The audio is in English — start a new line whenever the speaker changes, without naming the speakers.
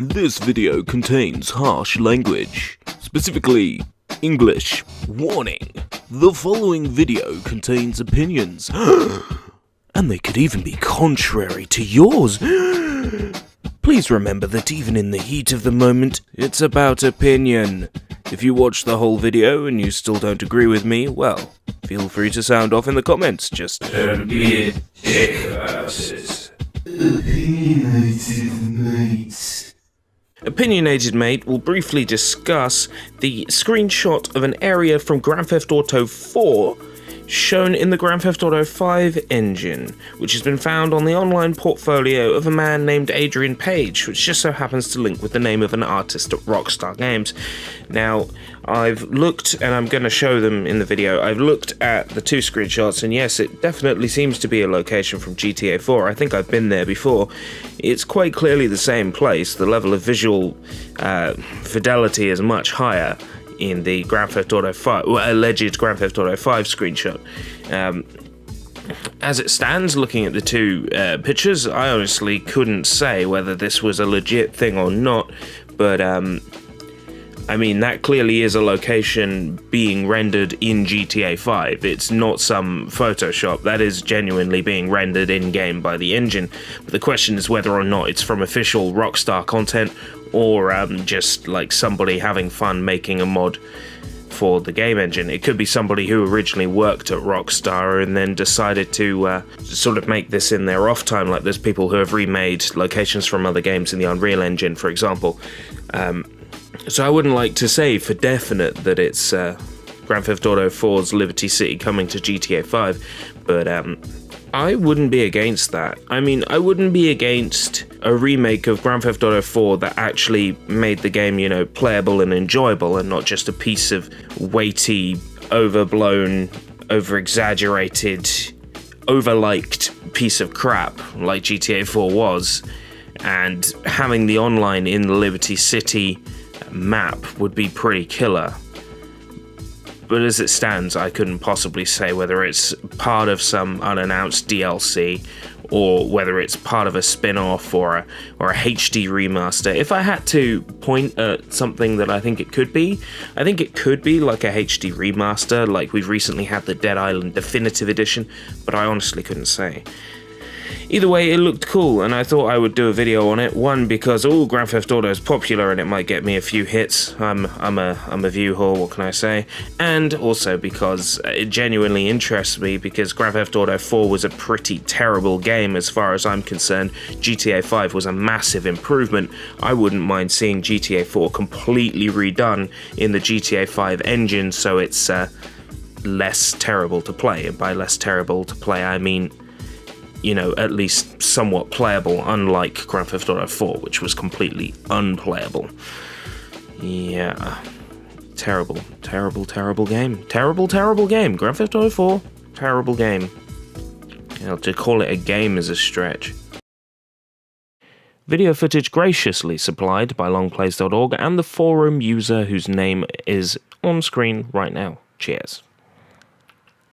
This video contains harsh language, specifically English. Warning: the following video contains opinions, and they could even be contrary to yours. Please remember that even in the heat of the moment, it's about opinion. If you watch the whole video and you still don't agree with me, well, feel free to sound off in the comments. Just don't be a dick about it. Opinionated mates. Opinionated Mate will briefly discuss the screenshot of an area from Grand Theft Auto 4 shown in the Grand Theft Auto 5 engine, which has been found on the online portfolio of a man named Adrian Page, which just so happens to link with the name of an artist at Rockstar Games. Now, I've looked, and I'm going to show them in the video, I've looked at the two screenshots, and yes, it definitely seems to be a location from GTA 4. I think I've been there before. It's quite clearly the same place. The level of visual fidelity is much higher in the Grand Theft Auto 5, alleged Grand Theft Auto 5 screenshot. As it stands, looking at the two pictures, I honestly couldn't say whether this was a legit thing or not, but I mean, that clearly is a location being rendered in GTA 5. It's not some Photoshop. That is genuinely being rendered in-game by the engine. But the question is whether or not it's from official Rockstar content or just like somebody having fun making a mod for the game engine. It could be somebody who originally worked at Rockstar and then decided to sort of make this in their off time, like there's people who have remade locations from other games in the Unreal Engine, for example. So I wouldn't like to say for definite that it's Grand Theft Auto 4's Liberty City coming to GTA 5, but I wouldn't be against that. I mean, I wouldn't be against a remake of Grand Theft Auto 4 that actually made the game, you know, playable and enjoyable and not just a piece of weighty, overblown, over-exaggerated, overliked piece of crap like GTA 4 was, and having the online in the Liberty City map would be pretty killer. But as it stands, I couldn't possibly say whether it's part of some unannounced DLC or whether it's part of a spin-off or a HD remaster. If I had to point at something that I think it could be like a HD remaster, like we've recently had the Dead Island Definitive Edition, but I honestly couldn't say. Either way, it looked cool, and I thought I would do a video on it. One, because Grand Theft Auto is popular and it might get me a few hits. I'm a view whore, what can I say? And also because it genuinely interests me, because Grand Theft Auto 4 was a pretty terrible game as far as I'm concerned. GTA 5 was a massive improvement. I wouldn't mind seeing GTA 4 completely redone in the GTA 5 engine, so it's less terrible to play. And by less terrible to play, I mean, you know, at least somewhat playable, unlike Grand Theft Auto 4, which was completely unplayable. Yeah. Terrible, terrible, terrible game. Terrible, terrible game. Grand Theft Auto 4, terrible game. You know, to call it a game is a stretch. Video footage graciously supplied by longplays.org and the forum user whose name is on screen right now. Cheers.